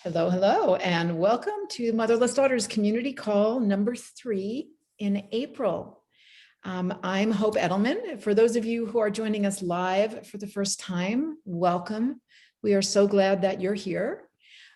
Hello, hello, and welcome to Motherless Daughters Community Call number 3 in April. I'm Hope Edelman. For those of you who are joining us live for the first time, welcome. We are so glad that you're here.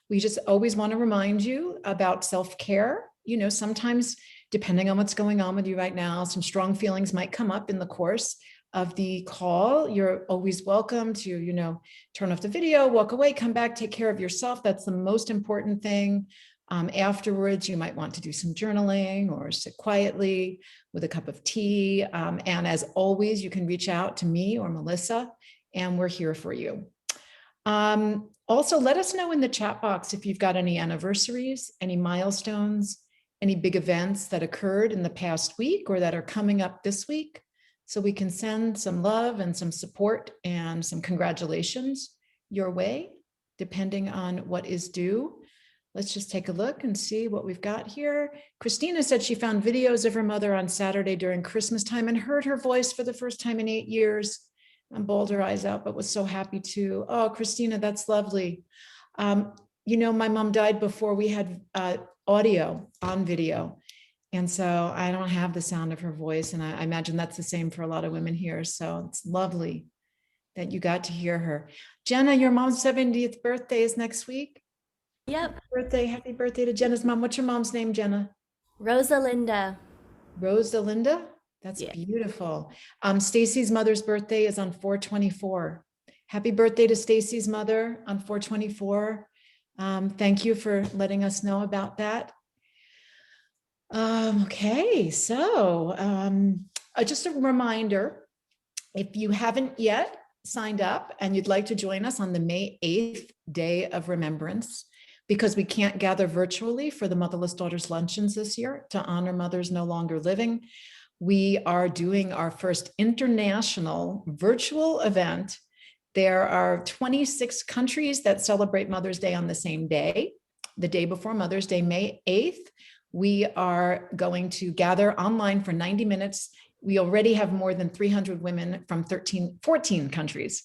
We just always want to remind you about self-care. You know, sometimes depending on what's going on with you right now, some strong feelings might come up in the course of the call. You're always welcome to, turn off the video, walk away, come back, take care of yourself. That's the most important thing. Afterwards, you might want to do some journaling or sit quietly with a cup of tea. And as always, you can reach out to me or Melissa, and we're here for you. Also, let us know in the chat box if you've got any anniversaries, any milestones, any big events that occurred in the past week or that are coming up this week, so we can send some love and some support and some congratulations your way, depending on what is due. Let's just take a look and see what we've got here. Christina said she found videos of her mother on Saturday during Christmas time and heard her voice for the first time in 8 years. And bawled her eyes out, but was so happy to. Oh, Christina, that's lovely. My mom died before we had audio on video. And so I don't have the sound of her voice. And I imagine that's the same for a lot of women here. So it's lovely that you got to hear her. Jenna, your mom's 70th birthday is next week. Yep. Happy birthday to Jenna's mom. What's your mom's name, Jenna? Rosalinda. Rosalinda? That's Yeah. beautiful. Stacy's mother's birthday is on 4/24. Happy birthday to Stacy's mother on 4/24. Thank you for letting us know about that. Okay, so just a reminder, if you haven't yet signed up and you'd like to join us on the May 8th Day of Remembrance, because we can't gather virtually for the Motherless Daughters Luncheons this year to honor mothers no longer living, we are doing our first international virtual event. There are 26 countries that celebrate Mother's Day on the same day, the day before Mother's Day, May 8th. We are going to gather online for 90 minutes. We already have more than 300 women from 14 countries,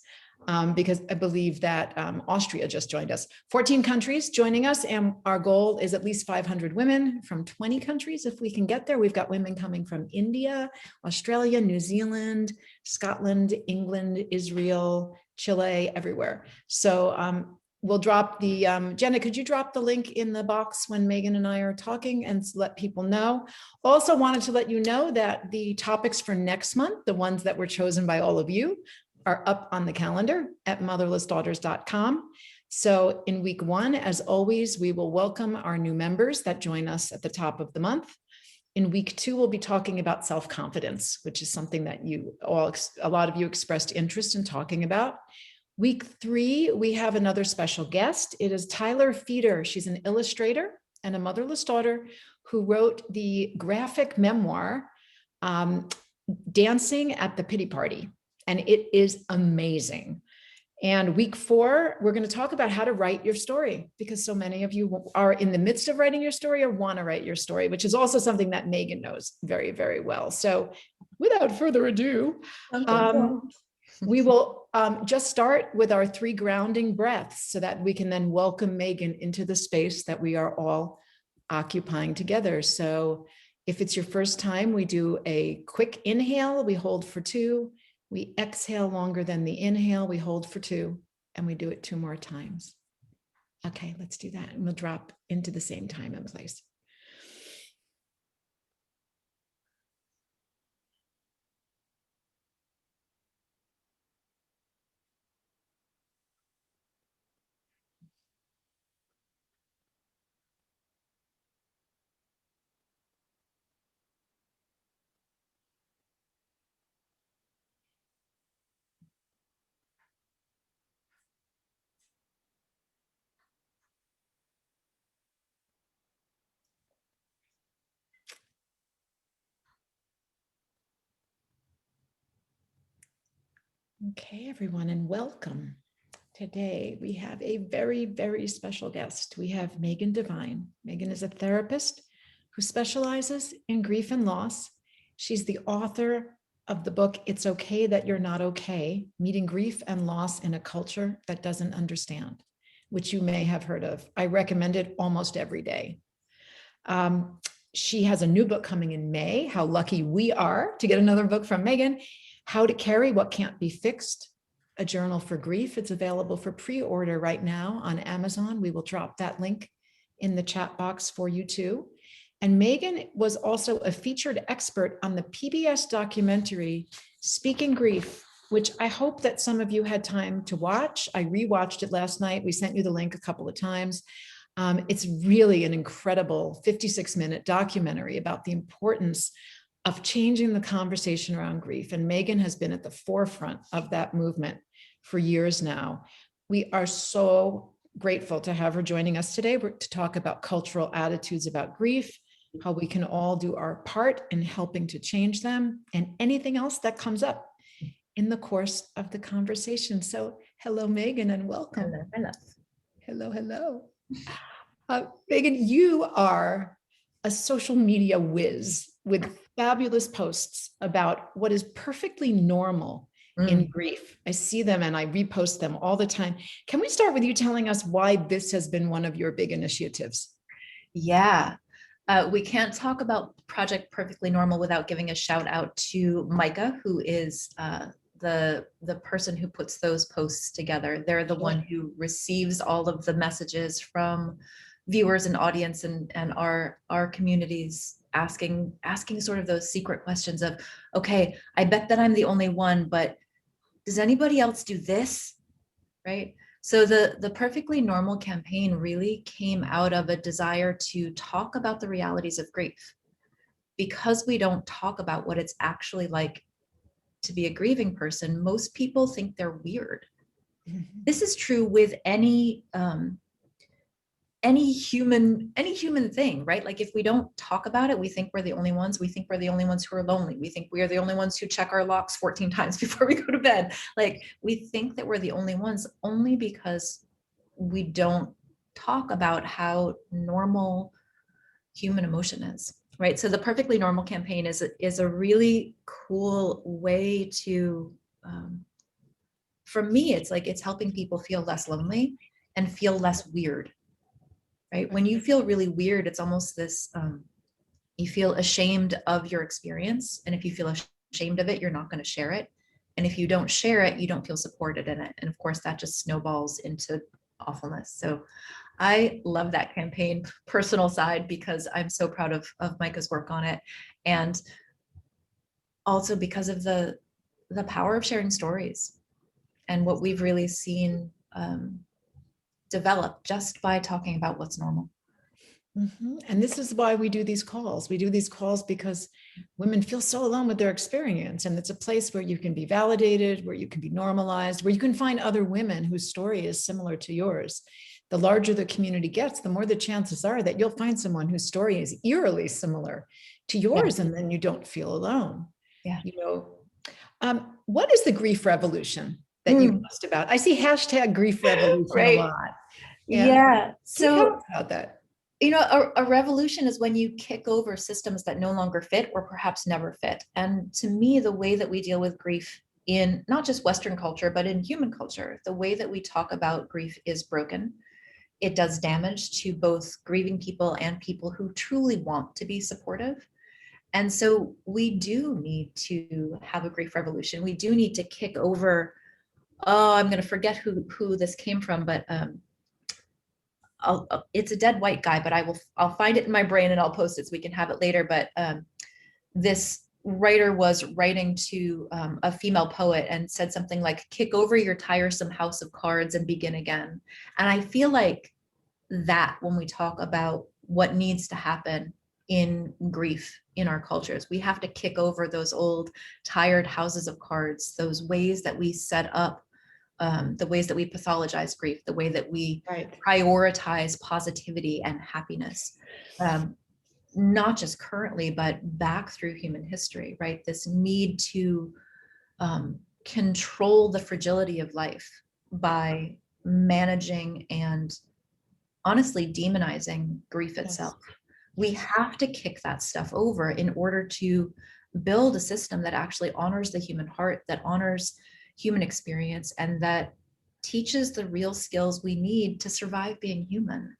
because I believe that Austria just joined us. 14 countries joining us, and our goal is at least 500 women from 20 countries if we can get there. We've got women coming from India, Australia, New Zealand, Scotland, England, Israel, Chile, everywhere. So we'll drop the, Jenna, could you drop the link in the box when Megan and I are talking and let people know? Also wanted to let you know that the topics for next month, the ones that were chosen by all of you, are up on the calendar at motherlessdaughters.com. So in week 1, as always, we will welcome our new members that join us at the top of the month. In week 2, we'll be talking about self-confidence, which is something that a lot of you expressed interest in talking about. Week 3, we have another special guest. It is Tyler Feeder. She's an illustrator and a motherless daughter who wrote the graphic memoir, Dancing at the Pity Party. And it is amazing. And week 4, we're going to talk about how to write your story, because so many of you are in the midst of writing your story or want to write your story, which is also something that Megan knows very, very well. So without further ado, we will just start with our 3 grounding breaths so that we can then welcome Megan into the space that we are all occupying together. So if it's your first time, we do a quick inhale, we hold for 2. We exhale longer than the inhale, we hold for 2, and we do it 2 more times. Okay, let's do that. And we'll drop into the same time and place. Okay, everyone, and welcome. Today, we have a very, very special guest. We have Megan Devine. Megan is a therapist who specializes in grief and loss. She's the author of the book, It's Okay That You're Not Okay, Meeting Grief and Loss in a Culture That Doesn't Understand. which you may have heard of. I recommend it almost every day. She has a new book coming in May. How lucky we are to get another book from Megan. How to Carry What Can't Be Fixed, a journal for grief. It's available for pre-order right now on Amazon. We will drop that link in the chat box for you too. And Megan was also a featured expert on the PBS documentary, Speaking Grief, which I hope that some of you had time to watch. I rewatched it last night. We sent you the link a couple of times. It's really an incredible 56-minute documentary about the importance of changing the conversation around grief. And Megan has been at the forefront of that movement for years now. We are so grateful to have her joining us today to talk about cultural attitudes about grief, how we can all do our part in helping to change them, and anything else that comes up in the course of the conversation. So hello, Megan, and welcome. Hello, hello. Hello, hello. Megan, you are a social media whiz with fabulous posts about what is perfectly normal in grief. I see them and I repost them all the time. Can we start with you telling us why this has been one of your big initiatives? Yeah, we can't talk about Project Perfectly Normal without giving a shout out to Micah, who is the person who puts those posts together. They're the one who receives all of the messages from viewers and audience and our communities asking sort of those secret questions of, okay, I bet that I'm the only one, but does anybody else do this? Right? So the Perfectly Normal campaign really came out of a desire to talk about the realities of grief. Because we don't talk about what it's actually like to be a grieving person, most people think they're weird. Mm-hmm. This is true with any human thing, right? Like if we don't talk about it, we think we're the only ones. We think we're the only ones who are lonely. We think we are the only ones who check our locks 14 times before we go to bed. Like we think that we're the only ones only because we don't talk about how normal human emotion is, right? So the Perfectly Normal campaign is a really cool way to, for me, it's like it's helping people feel less lonely and feel less weird. Right? When you feel really weird, it's almost this, you feel ashamed of your experience. And if you feel ashamed of it, you're not going to share it. And if you don't share it, you don't feel supported in it. And of course, that just snowballs into awfulness. So I love that campaign, personal side, because I'm so proud of Micah's work on it. And also because of the power of sharing stories and what we've really seen develop just by talking about what's normal. Mm-hmm. And this is why we do these calls. We do these calls because women feel so alone with their experience. And it's a place where you can be validated, where you can be normalized, where you can find other women whose story is similar to yours. The larger the community gets, the more the chances are that you'll find someone whose story is eerily similar to yours, and then you don't feel alone. Yeah. You know, what is the grief revolution that you post about? I see hashtag grief revolution right. a lot. Yeah. So tell us about that. You know, a revolution is when you kick over systems that no longer fit or perhaps never fit. And to me, the way that we deal with grief in not just Western culture, but in human culture, the way that we talk about grief is broken. It does damage to both grieving people and people who truly want to be supportive. And so we do need to have a grief revolution. We do need to kick over, I'm going to forget who this came from, but it's a dead white guy, but I'll find it in my brain and I'll post it so we can have it later. But this writer was writing to a female poet and said something like, kick over your tiresome house of cards and begin again. And I feel like that when we talk about what needs to happen in grief in our cultures, we have to kick over those old tired houses of cards, those ways that we set up, the ways that we pathologize grief, the way that we prioritize positivity and happiness, not just currently, but back through human history, right? This need to control the fragility of life by managing and honestly demonizing grief itself. We have to kick that stuff over in order to build a system that actually honors the human heart, that honors human experience, and that teaches the real skills we need to survive being human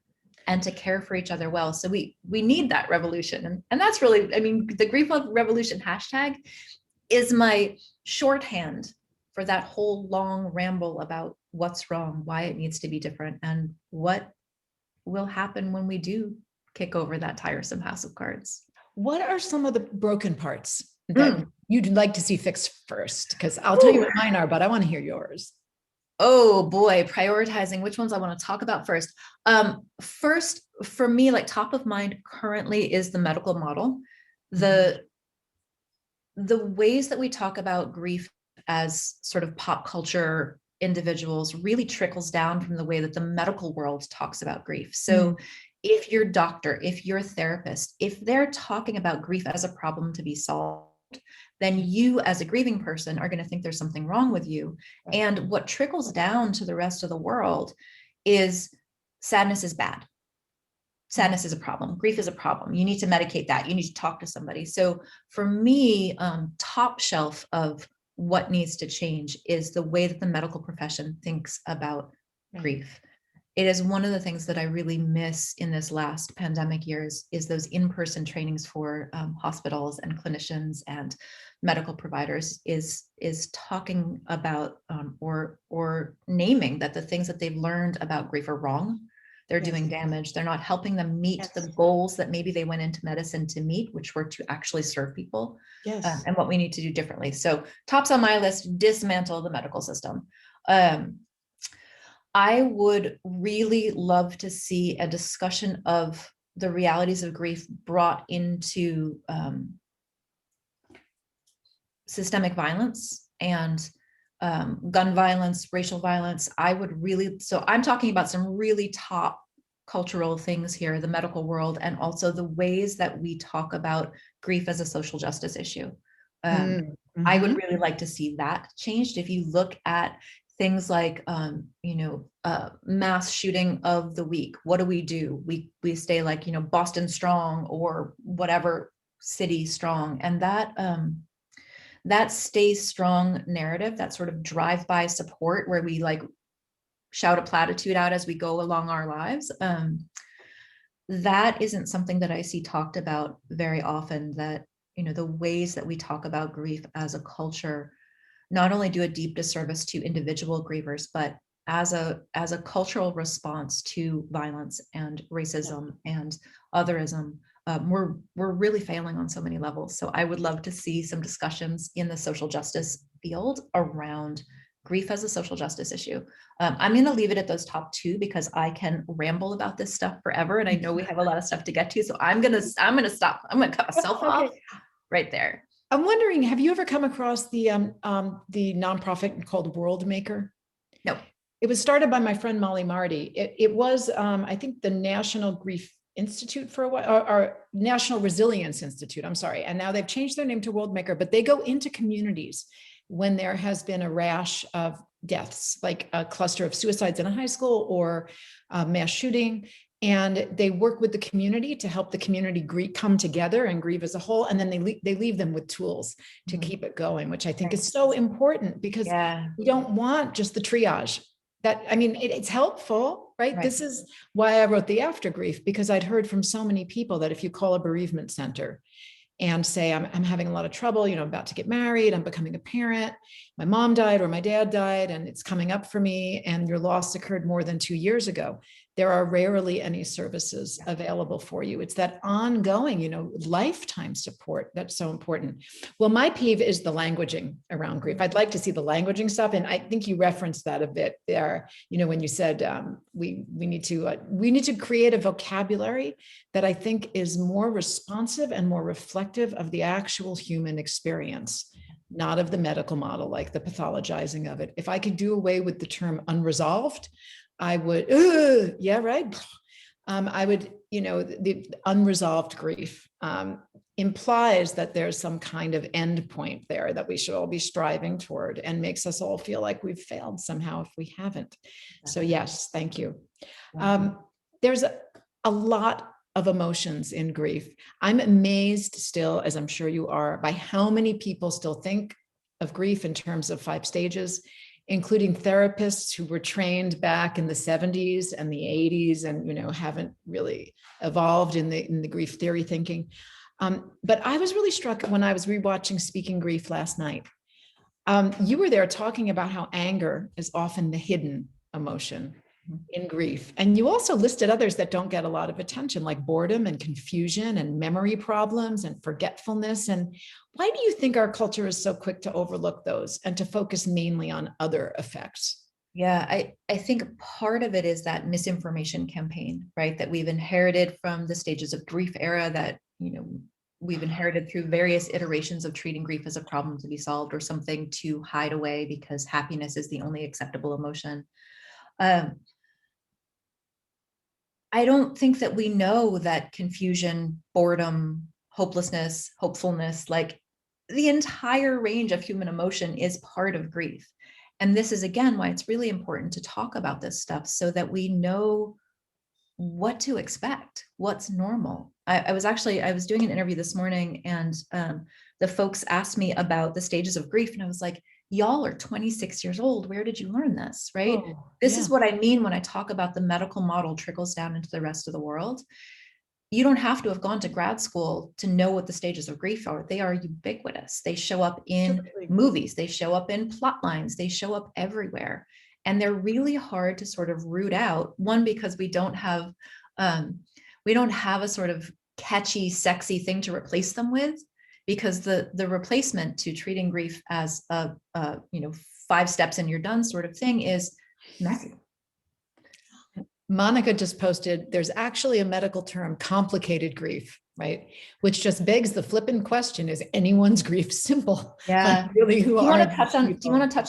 and to care for each other well. So we need that revolution. And that's really, I mean, the grief revolution hashtag is my shorthand for that whole long ramble about what's wrong, why it needs to be different, and what will happen when we do kick over that tiresome house of cards. What are some of the broken parts that you'd like to see fixed first? Because I'll tell you what mine are, but I want to hear yours. Oh boy, prioritizing which ones I want to talk about first. First, for me, like top of mind currently is the medical model. The ways that we talk about grief as sort of pop culture individuals really trickles down from the way that the medical world talks about grief. So if your doctor, if your therapist, if they're talking about grief as a problem to be solved, then you as a grieving person are going to think there's something wrong with you. And what trickles down to the rest of the world is sadness is bad. Sadness is a problem. Grief is a problem. You need to medicate that. You need to talk to somebody. So for me, top shelf of what needs to change is the way that the medical profession thinks about grief. It is one of the things that I really miss in this last pandemic years is those in-person trainings for hospitals and clinicians and medical providers is talking about or naming that the things that they've learned about grief are wrong. They're doing damage. They're not helping them meet the goals that maybe they went into medicine to meet, which were to actually serve people. And what we need to do differently. So tops on my list, dismantle the medical system. I would really love to see a discussion of the realities of grief brought into systemic violence and gun violence, racial violence. I would really, so I'm talking about some really top cultural things here, the medical world, and also the ways that we talk about grief as a social justice issue. I would really like to see that changed. If you look at things like, mass shooting of the week, what do? We stay like, Boston strong or whatever city strong. And that stays strong narrative, that sort of drive-by support where we like shout a platitude out as we go along our lives. That isn't something that I see talked about very often, that, the ways that we talk about grief as a culture not only do a deep disservice to individual grievers, but as a cultural response to violence and racism and otherism, we're really failing on so many levels. So I would love to see some discussions in the social justice field around grief as a social justice issue. I'm going to leave it at those top two because I can ramble about this stuff forever, and I know we have a lot of stuff to get to. So I'm gonna stop. I'm gonna cut myself off right there. I'm wondering, have you ever come across the nonprofit called World Maker? No. It was started by my friend Molly Marty. It was, I think, the National Grief Institute for a while, or National Resilience Institute, I'm sorry. And now they've changed their name to World Maker, but they go into communities when there has been a rash of deaths, like a cluster of suicides in a high school or a mass shooting. And they work with the community to help the community come together and grieve as a whole. And then they leave them with tools to keep it going, which I think is so important, because we don't want just the triage. It's helpful, right? This is why I wrote the After Grief, because I'd heard from so many people that if you call a bereavement center and say, I'm having a lot of trouble, I'm about to get married, I'm becoming a parent, my mom died or my dad died, and it's coming up for me, and your loss occurred more than 2 years ago, there are rarely any services available for you. It's that ongoing, lifetime support that's so important. Well, my peeve is the languaging around grief. I'd like to see the languaging stuff. And I think you referenced that a bit there, when you said we need to create a vocabulary that I think is more responsive and more reflective of the actual human experience, not of the medical model, like the pathologizing of it. If I could do away with the term unresolved, I would, I would, the unresolved grief implies that there's some kind of end point there that we should all be striving toward, and makes us all feel like we've failed somehow if we haven't. So yes, thank you. There's a lot of emotions in grief. I'm amazed still, as I'm sure you are, by how many people still think of grief in terms of 5 stages. including therapists who were trained back in the 70s and the 80s and, haven't really evolved in the grief theory thinking. But I was really struck when I was rewatching Speaking Grief last night. You were there talking about how anger is often the hidden emotion in grief. And you also listed others that don't get a lot of attention, like boredom and confusion and memory problems and forgetfulness. And why do you think our culture is so quick to overlook those and to focus mainly on other effects? Yeah, I think part of it is that misinformation campaign, right? That we've inherited from the stages of grief era that, we've inherited through various iterations of treating grief as a problem to be solved or something to hide away because happiness is the only acceptable emotion. I don't think that we know that confusion, boredom, hopelessness, hopefulness, like the entire range of human emotion is part of grief. And this is, again, why it's really important to talk about this stuff so that we know what to expect, what's normal. I was doing an interview this morning and the folks asked me about the stages of grief. And I was like, y'all are 26 years old. Where did you learn this, right? This is what I mean when I talk about the medical model trickles down into the rest of the world. You don't have to have gone to grad school to know what the stages of grief are. They are ubiquitous. They show up in movies. They show up in plot lines. They show up everywhere. And they're really hard to sort of root out. One, because we don't have a sort of catchy, sexy thing to replace them with, because the replacement to treating grief as a 5 steps and you're done sort of thing is messy. Monica just posted, there's actually a medical term, complicated grief, right? Which just begs the flippant question, is anyone's grief simple? Yeah. Like, really, Do you want to touch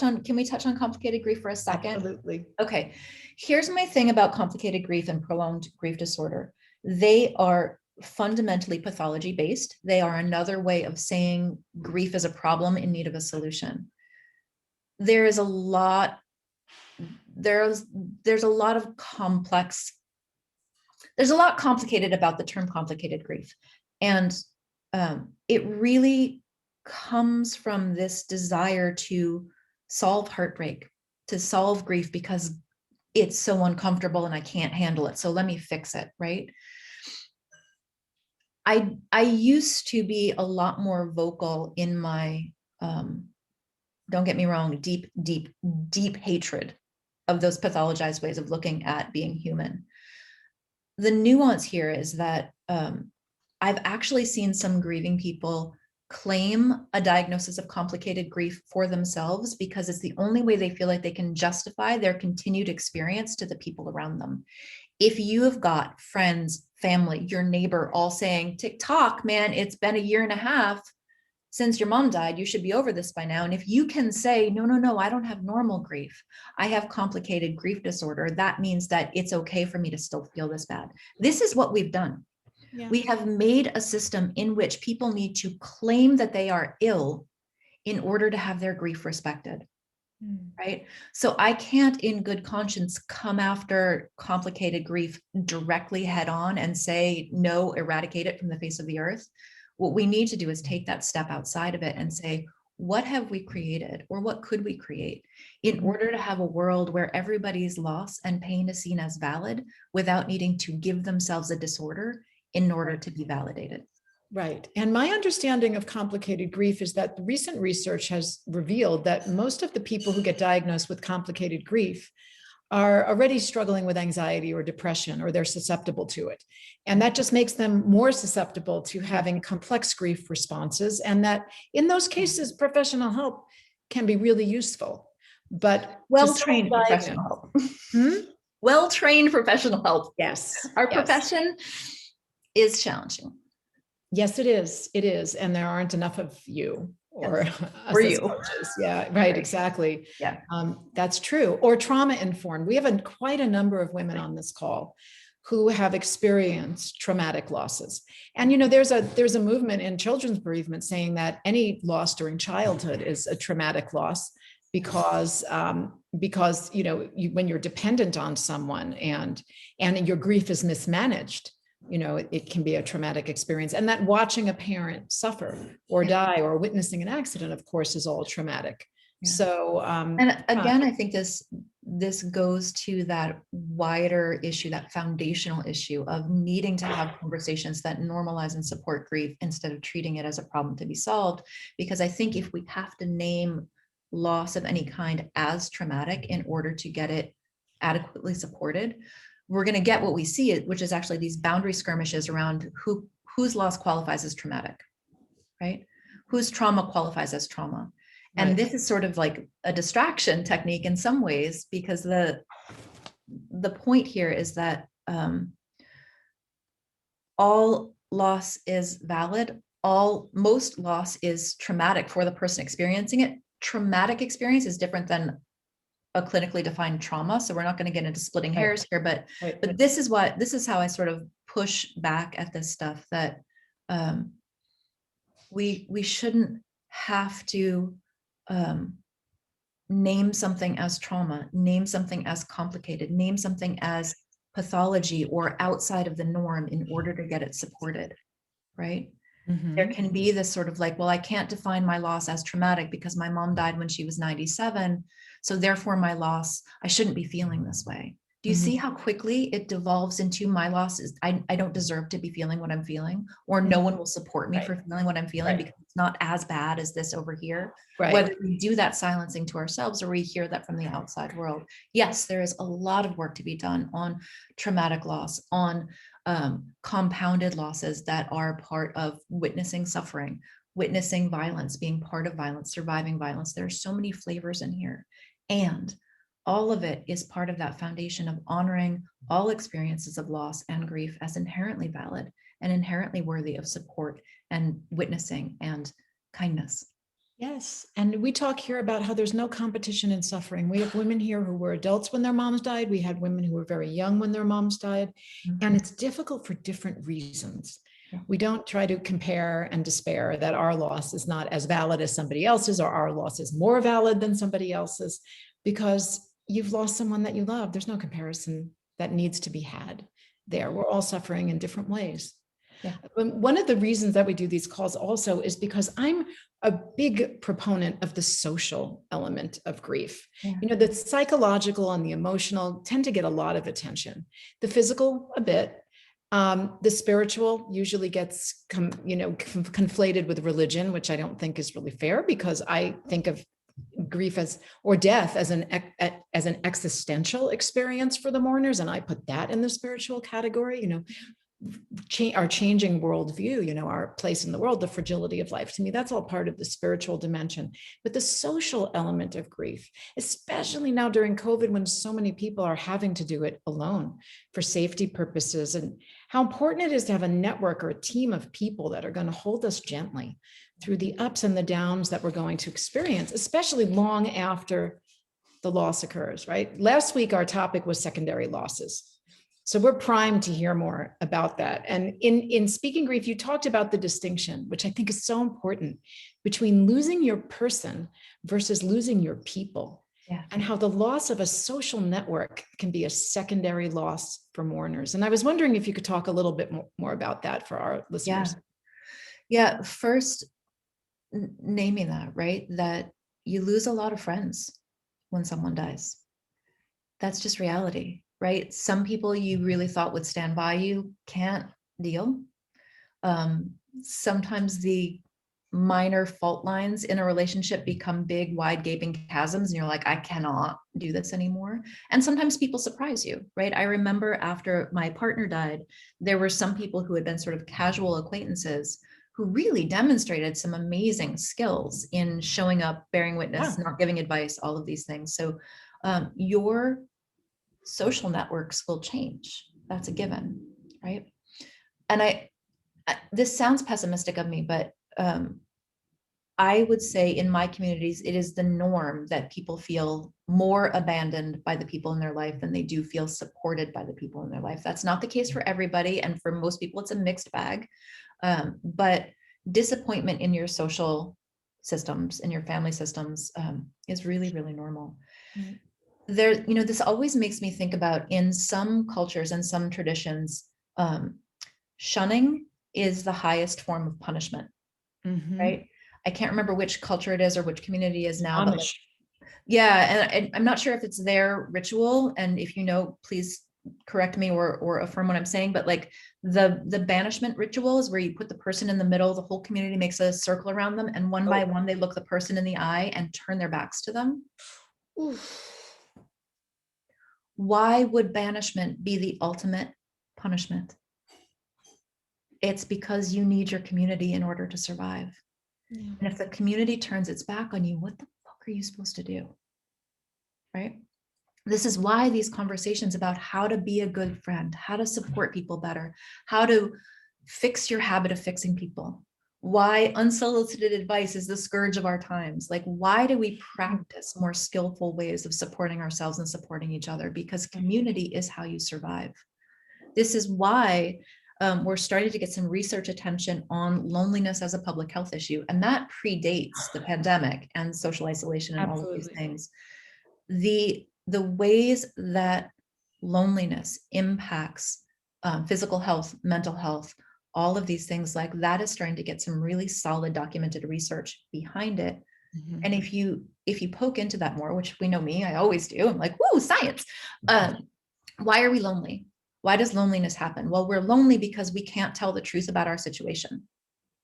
on, can we touch on complicated grief for a second? Absolutely. Okay. Here's my thing about complicated grief and prolonged grief disorder. They are fundamentally pathology based. They are another way of saying grief is a problem in need of a solution. There's a lot complicated about the term complicated grief. And it really comes from this desire to solve heartbreak, to solve grief because it's so uncomfortable and I can't handle it. So let me fix it, right? I used to be a lot more vocal in my, don't get me wrong, deep hatred of those pathologized ways of looking at being human. The nuance here is that I've actually seen some grieving people claim a diagnosis of complicated grief for themselves because it's the only way they feel like they can justify their continued experience to the people around them. If you have got friends, family, your neighbor all saying, TikTok, man, it's been 1.5 years since your mom died, you should be over this by now. And if you can say, no, I don't have normal grief, I have complicated grief disorder, that means that it's okay for me to still feel this bad. This is what we've done. Yeah. We have made a system in which people need to claim that they are ill in order to have their grief respected. Right? So I can't in good conscience come after complicated grief directly head on and say, no, eradicate it from the face of the earth. What we need to do is take that step outside of it and say, what have we created or what could we create in order to have a world where everybody's loss and pain is seen as valid without needing to give themselves a disorder in order to be validated. Right. And my understanding of complicated grief is that recent research has revealed that most of the people who get diagnosed with complicated grief are already struggling with anxiety or depression, or they're susceptible to it. And that just makes them more susceptible to having complex grief responses. And that in those cases, professional help can be really useful. But well-trained professional help. Well-trained professional help. Yes. Our profession is challenging. Yes, it is. It is. And there aren't enough of you or you coaches. Yeah, right. Exactly. Yeah. That's true. Or trauma informed. We have quite a number of women on this call who have experienced traumatic losses. And, there's a movement in children's bereavement saying that any loss during childhood is a traumatic loss because when you're dependent on someone and your grief is mismanaged, it can be a traumatic experience. And that watching a parent suffer or die or witnessing an accident, of course, is all traumatic. Yeah. So, And again, I think this goes to that wider issue, that foundational issue of needing to have conversations that normalize and support grief instead of treating it as a problem to be solved. Because I think if we have to name loss of any kind as traumatic in order to get it adequately supported, we're going to get what we see, which is actually these boundary skirmishes around whose loss qualifies as traumatic, right? Whose trauma qualifies as trauma. And right. this is sort of like a distraction technique in some ways, because the point here is that all loss is valid. Most loss is traumatic for the person experiencing it. Traumatic experience is different than a clinically defined trauma. So we're not going to get into splitting hairs here, but this is how I sort of push back at this stuff, that we shouldn't have to name something as trauma, name something as complicated, name something as pathology or outside of the norm in order to get it supported, right? Mhm. There can be this sort of like, well, I can't define my loss as traumatic because my mom died when she was 97. So therefore my loss, I shouldn't be feeling this way. Do you see how quickly it devolves into my loss is I don't deserve to be feeling what I'm feeling, or no one will support me for feeling what I'm feeling because it's not as bad as this over here. Right. Whether we do that silencing to ourselves or we hear that from the outside world. Yes, there is a lot of work to be done on traumatic loss, on compounded losses that are part of witnessing suffering, witnessing violence, being part of violence, surviving violence. There are so many flavors in here. And all of it is part of that foundation of honoring all experiences of loss and grief as inherently valid and inherently worthy of support and witnessing and kindness. Yes. And we talk here about how there's no competition in suffering. We have women here who were adults when their moms died. We had women who were very young when their moms died. And it's difficult for different reasons. We don't try to compare and despair that our loss is not as valid as somebody else's, or our loss is more valid than somebody else's, because you've lost someone that you love. There's no comparison that needs to be had there. We're all suffering in different ways. Yeah. One of the reasons that we do these calls also is because I'm a big proponent of the social element of grief. Yeah. You know, the psychological and the emotional tend to get a lot of attention. The physical, a bit. The spiritual usually gets, conflated with religion, which I don't think is really fair, because I think of grief or death as an existential experience for the mourners, and I put that in the spiritual category. Our changing worldview, our place in the world, the fragility of life. To me, that's all part of the spiritual dimension. But the social element of grief, especially now during COVID, when so many people are having to do it alone for safety purposes, and how important it is to have a network or a team of people that are going to hold us gently through the ups and the downs that we're going to experience, especially long after the loss occurs, right? Last week, our topic was secondary losses. So we're primed to hear more about that. And in Speaking Grief, you talked about the distinction, which I think is so important, between losing your person versus losing your people, and how the loss of a social network can be a secondary loss for mourners. And I was wondering if you could talk a little bit more about that for our listeners. Yeah. First, naming that, right? That you lose a lot of friends when someone dies. That's just reality. Right? Some people you really thought would stand by you can't deal. Sometimes the minor fault lines in a relationship become big, wide, gaping chasms, and you're like, I cannot do this anymore. And sometimes people surprise you, right? I remember after my partner died, there were some people who had been sort of casual acquaintances who really demonstrated some amazing skills in showing up, bearing witness, not giving advice, all of these things. So your social networks will change. That's a given, right? And this sounds pessimistic of me, but I would say in my communities, it is the norm that people feel more abandoned by the people in their life than they do feel supported by the people in their life. That's not the case for everybody. And for most people, it's a mixed bag. But disappointment in your social systems, in your family systems, is really, really normal. Mm-hmm. This always makes me think about, in some cultures and some traditions, shunning is the highest form of punishment, right? I can't remember which culture it is or which community it is now, but Yeah, and I'm not sure if it's their ritual, and if you know, please correct me or affirm what I'm saying, but like the banishment ritual is where you put the person in the middle, the whole community makes a circle around them, and one by one they look the person in the eye and turn their backs to them. Oof. Why would banishment be the ultimate punishment? It's because you need your community in order to survive. Yeah. And if the community turns its back on you, what the fuck are you supposed to do? Right? This is why these conversations about how to be a good friend, how to support people better, how to fix your habit of fixing people, why unsolicited advice is the scourge of our times. Like, why do we practice more skillful ways of supporting ourselves and supporting each other? Because community is how you survive. This is why we're starting to get some research attention on loneliness as a public health issue. And that predates the pandemic and social isolation and all of these things. The ways that loneliness impacts physical health, mental health, all of these things like that is starting to get some really solid documented research behind it. Mhm. And if you poke into that more, which we know me, I always do, I'm like, woo, science. Why are we lonely? Why does loneliness happen? Well, we're lonely because we can't tell the truth about our situation,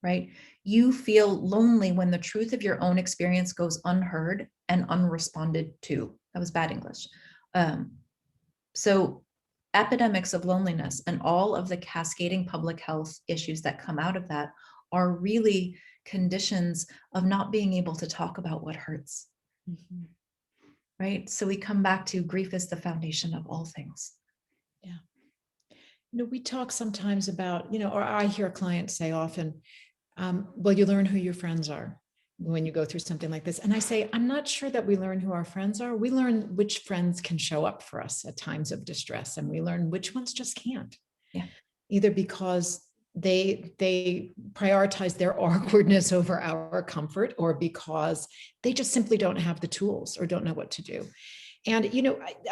right? You feel lonely when the truth of your own experience goes unheard and unresponded to. That was bad English. So epidemics of loneliness and all of the cascading public health issues that come out of that are really conditions of not being able to talk about what hurts. Mhm. Right? So we come back to grief is the foundation of all things. Yeah. We talk sometimes about, or I hear clients say often, well, you learn who your friends are when you go through something like this. And I say, I'm not sure that we learn who our friends are. We learn which friends can show up for us at times of distress, and we learn which ones just can't. Yeah. Either because they prioritize their awkwardness over our comfort, or because they just simply don't have the tools or don't know what to do. And,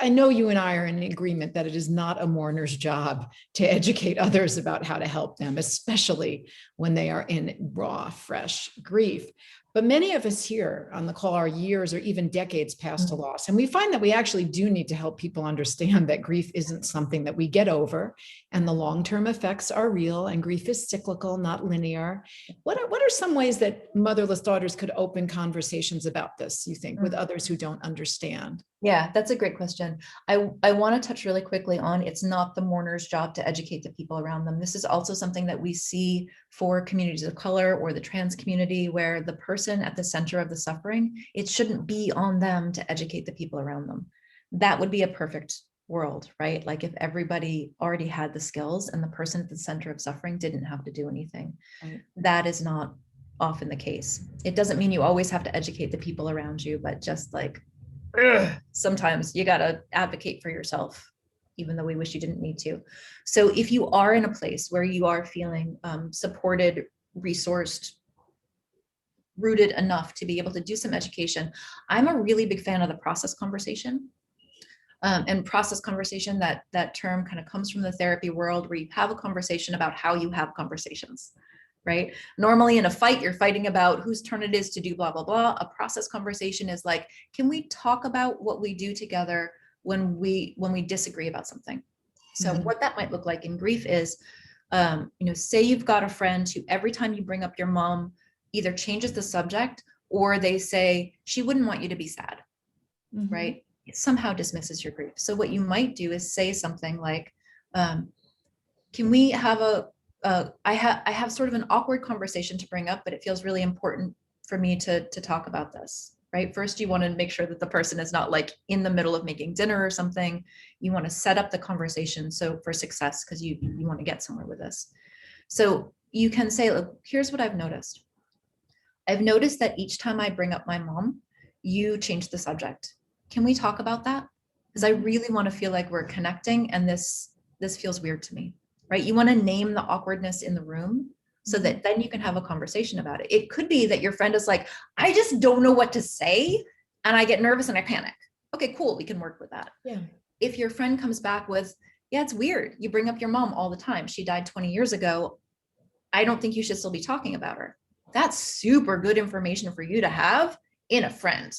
I know you and I are in agreement that it is not a mourner's job to educate others about how to help them, especially when they are in raw, fresh grief. But many of us here on the call are years or even decades past a loss. And we find that we actually do need to help people understand that grief isn't something that we get over, and the long-term effects are real, and grief is cyclical, not linear. What are some ways that motherless daughters could open conversations about this, you think, with others who don't understand? Yeah, that's a great question. I want to touch really quickly on it's not the mourner's job to educate the people around them. This is also something that we see for communities of color or the trans community, where the person at the center of the suffering, it shouldn't be on them to educate the people around them. That would be a perfect world, right? Like if everybody already had the skills and the person at the center of suffering didn't have to do anything. Right. That is not often the case. It doesn't mean you always have to educate the people around you, but just like sometimes you got to advocate for yourself, even though we wish you didn't need to. So if you are in a place where you are feeling supported, resourced, rooted enough to be able to do some education, I'm a really big fan of the process conversation. And process conversation, that term kind of comes from the therapy world, where you have a conversation about how you have conversations. Right? Normally in a fight, you're fighting about whose turn it is to do blah, blah, blah. A process conversation is like, can we talk about what we do together when we disagree about something? So what that might look like in grief is, say you've got a friend who every time you bring up your mom either changes the subject, or they say she wouldn't want you to be sad, right? It somehow dismisses your grief. So what you might do is say something like, can we have I have sort of an awkward conversation to bring up, but it feels really important for me to talk about this, right? First, you want to make sure that the person is not like in the middle of making dinner or something. You want to set up the conversation so for success, because you want to get somewhere with this. So you can say, look, here's what I've noticed. I've noticed that each time I bring up my mom, you change the subject. Can we talk about that? Because I really want to feel like we're connecting, and this feels weird to me. Right? You want to name the awkwardness in the room so that then you can have a conversation about it. It could be that your friend is like, I just don't know what to say, and I get nervous and I panic. Okay, cool. We can work with that. Yeah. If your friend comes back with, yeah, it's weird. You bring up your mom all the time. She died 20 years ago. I don't think you should still be talking about her. That's super good information for you to have in a friend,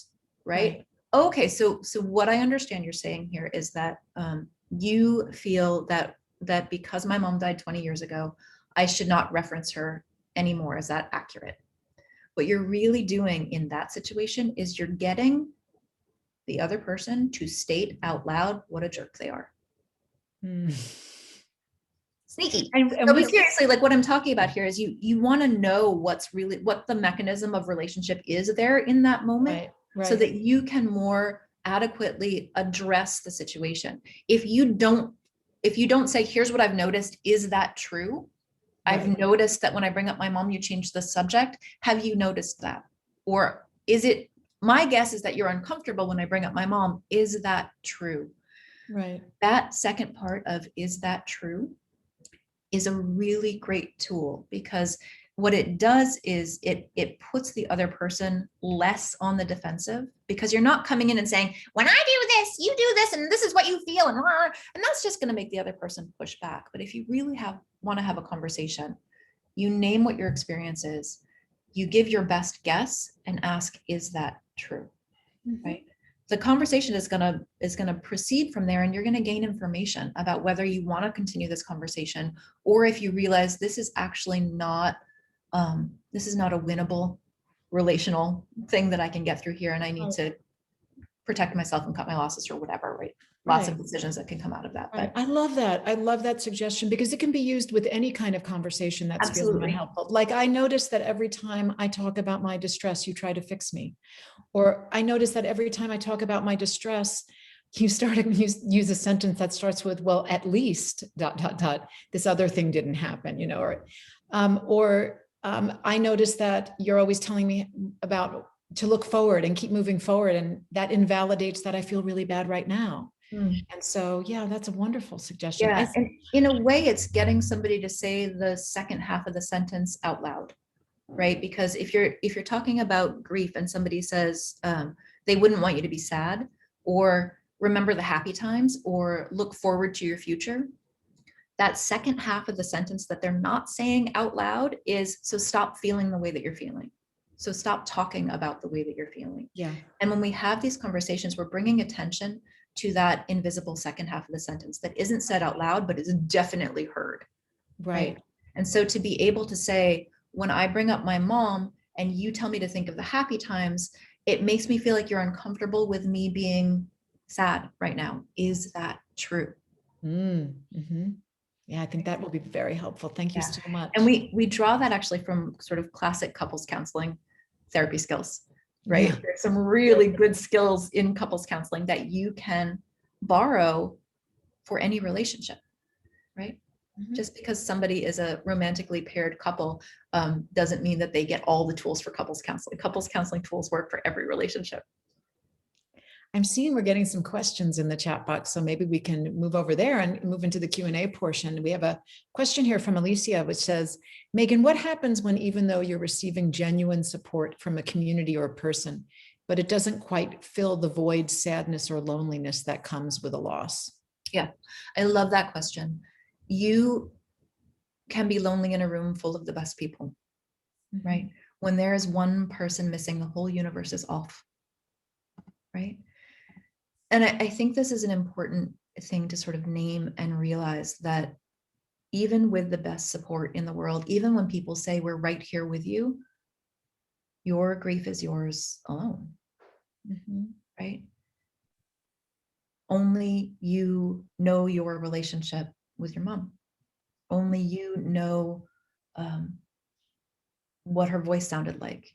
right? Okay, so what I understand you're saying here is that you feel that because my mom died 20 years ago, I should not reference her anymore. Is that accurate? What you're really doing in that situation is you're getting the other person to state out loud what a jerk they are. Mm. Sneaky. And So, we, but seriously, like what I'm talking about here is you want to know what the mechanism of relationship is there in that moment, right, so right. that you can more adequately address the situation. If you don't say, here's what I've noticed, is that true? I've Right. noticed that when I bring up my mom, you change the subject. Have you noticed that? Or is it, my guess is that you're uncomfortable when I bring up my mom. Is that true? Right. That second part of is that true is a really great tool, because what it does is it puts the other person less on the defensive, because you're not coming in and saying, when I do this, you do this, and this is what you feel, and that's just going to make the other person push back. But if you really want to have a conversation, you name what your experience is, you give your best guess and ask, is that true? Right? The conversation is gonna proceed from there, and you're gonna gain information about whether you want to continue this conversation, or if you realize this is actually not this is not a winnable relational thing that I can get through here, and I need to protect myself and cut my losses or whatever, right? Lots of decisions that can come out of that. Right. But I love that. I love that suggestion, because it can be used with any kind of conversation that's feeling absolutely. unhelpful. Like, I notice that every time I talk about my distress, you try to fix me. Or I notice that every time I talk about my distress, you start to use a sentence that starts with, well, at least ... this other thing didn't happen, or I notice that you're always telling me about to look forward and keep moving forward, and that invalidates that I feel really bad right now. And so, yeah, that's a wonderful suggestion. Yeah, and in a way, it's getting somebody to say the second half of the sentence out loud, right? Because if you're talking about grief and somebody says they wouldn't want you to be sad, or remember the happy times, or look forward to your future, that second half of the sentence that they're not saying out loud is, so stop feeling the way that you're feeling. So stop talking about the way that you're feeling. Yeah. And when we have these conversations, we're bringing attention to that invisible second half of the sentence that isn't said out loud, but is definitely heard. Right. And so to be able to say, when I bring up my mom and you tell me to think of the happy times, it makes me feel like you're uncomfortable with me being sad right now. Is that true? Mm-hmm. Yeah, I think that will be very helpful. Thank you so much. And we draw that actually from sort of classic couples counseling therapy skills, right? Yeah. There's some really good skills in couples counseling that you can borrow for any relationship, right? Just because somebody is a romantically paired couple doesn't mean that they get all the tools for couples counseling. Couples counseling tools work for every relationship. I'm seeing we're getting some questions in the chat box, so maybe we can move over there and move into the Q&A portion. We have a question here from Alicia, which says, Megan, what happens when, even though you're receiving genuine support from a community or a person, but it doesn't quite fill the void, sadness, or loneliness that comes with a loss? Yeah, I love that question. You can be lonely in a room full of the best people, right? When there is one person missing, the whole universe is off, right? And I think this is an important thing to sort of name and realize, that even with the best support in the world, even when people say we're right here with you, your grief is yours alone, right? Only you know your relationship with your mom. Only you know what her voice sounded like,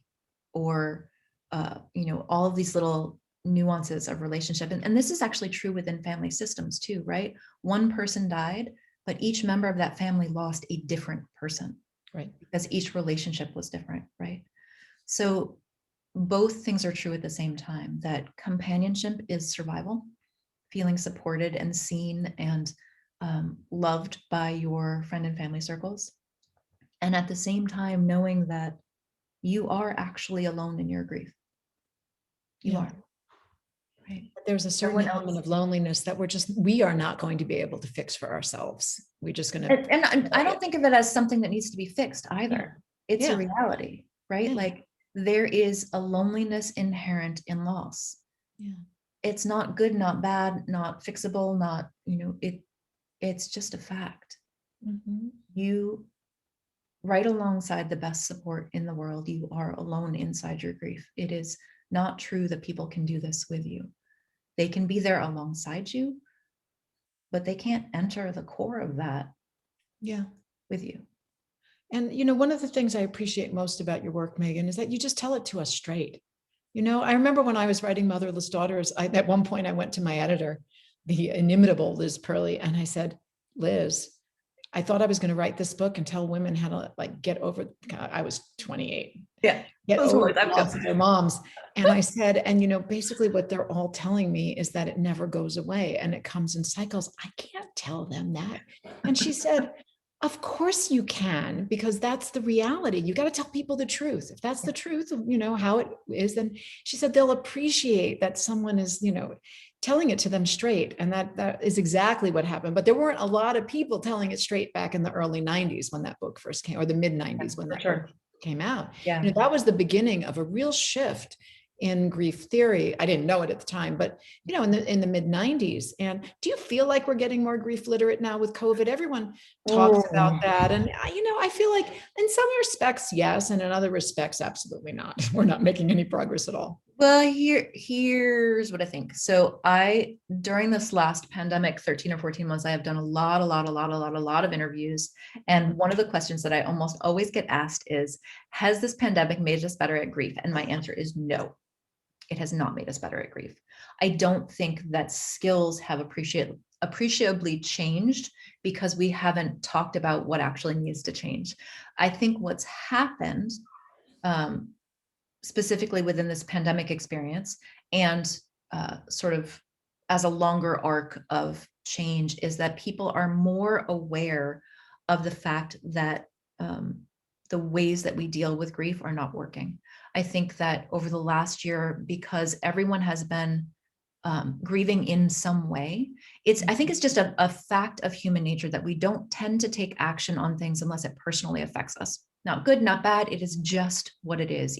or all of these little nuances of relationship. And this is actually true within family systems too, right? One person died, but each member of that family lost a different person, right? Because each relationship was different, right? So both things are true at the same time, that companionship is survival, feeling supported and seen and loved by your friend and family circles. And at the same time, knowing that you are actually alone in your grief. You are. Right. There's a certain element of loneliness that we are not going to be able to fix for ourselves. We're just going to. And I don't think of it as something that needs to be fixed either. It's a reality, right? Like, there is a loneliness inherent in loss. Yeah. It's not good, not bad, not fixable, not, it's just a fact. Mhm. You, right alongside the best support in the world, you are alone inside your grief. It is not true that people can do this with you. They can be there alongside you, but they can't enter the core of that Yeah. with you. And, one of the things I appreciate most about your work, Megan, is that you just tell it to us straight. I remember when I was writing Motherless Daughters, at one point I went to my editor, the inimitable Liz Purley, and I said, Liz, I thought I was going to write this book and tell women how to get over, I was 28. Yeah. Get That was a over long the time loss ago. of their moms. And I said, and basically what they're all telling me is that it never goes away and it comes in cycles. I can't tell them that. And she said, of course you can, because that's the reality. You got to tell people the truth. If that's the truth of, how it is, then she said they'll appreciate that someone is, telling it to them straight. And that is exactly what happened. But there weren't a lot of people telling it straight back in the early 90s when that book first came, or the mid 90s when that book came out. Yeah. That was the beginning of a real shift in grief theory. I didn't know it at the time, but in the mid 90s. And do you feel like we're getting more grief literate now with COVID? Everyone talks about that. And I feel like in some respects, yes, and in other respects, absolutely not. We're not making any progress at all. Well, here's what I think. So during this last pandemic, 13 or 14 months, I have done a lot of interviews. And one of the questions that I almost always get asked is, has this pandemic made us better at grief? And my answer is no, it has not made us better at grief. I don't think that skills have appreciably changed because we haven't talked about what actually needs to change. I think what's happened, specifically within this pandemic experience and sort of as a longer arc of change, is that people are more aware of the fact that the ways that we deal with grief are not working. I think that over the last year, because everyone has been grieving in some way, I think it's just a fact of human nature that we don't tend to take action on things unless it personally affects us. Not good, not bad. It is just what it is.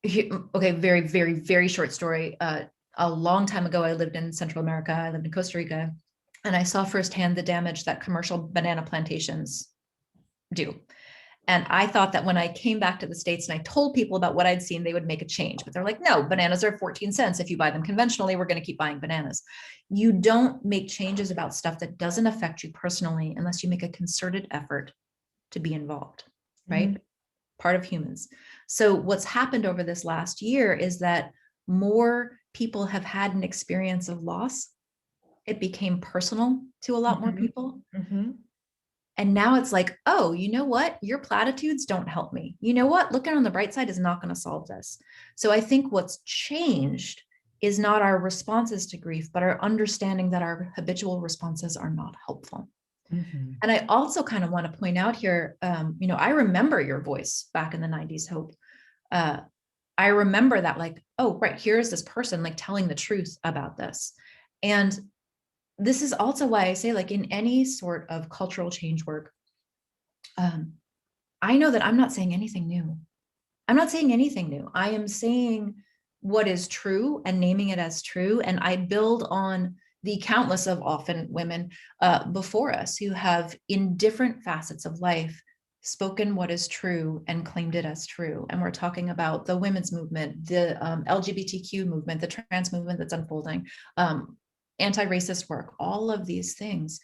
Okay, very, very, very short story. A long time ago, I lived in Central America. I lived in Costa Rica, and I saw firsthand the damage that commercial banana plantations do. And I thought that when I came back to the States and I told people about what I'd seen, they would make a change. But they're like, no, bananas are 14 cents. If you buy them conventionally, we're going to keep buying bananas. You don't make changes about stuff that doesn't affect you personally unless you make a concerted effort to be involved, right? Mm-hmm. Part of humans. So what's happened over this last year is that more people have had an experience of loss. It became personal to a lot more people. Mm-hmm. And now it's like, oh, you know what? Your platitudes don't help me. You know what? Looking on the bright side is not going to solve this. So I think what's changed is not our responses to grief, but our understanding that our habitual responses are not helpful. Mm-hmm. And I also kind of want to point out here, I remember your voice back in the 90s, Hope. I remember that, like, oh, right, here's this person like telling the truth about this. And this is also why I say, like, in any sort of cultural change work, I know that I'm not saying anything new. I'm not saying anything new. I am saying what is true and naming it as true. And I build on the countless of often women before us who have, in different facets of life, spoken what is true and claimed it as true. And we're talking about the women's movement, the LGBTQ movement, the trans movement that's unfolding, anti-racist work, all of these things.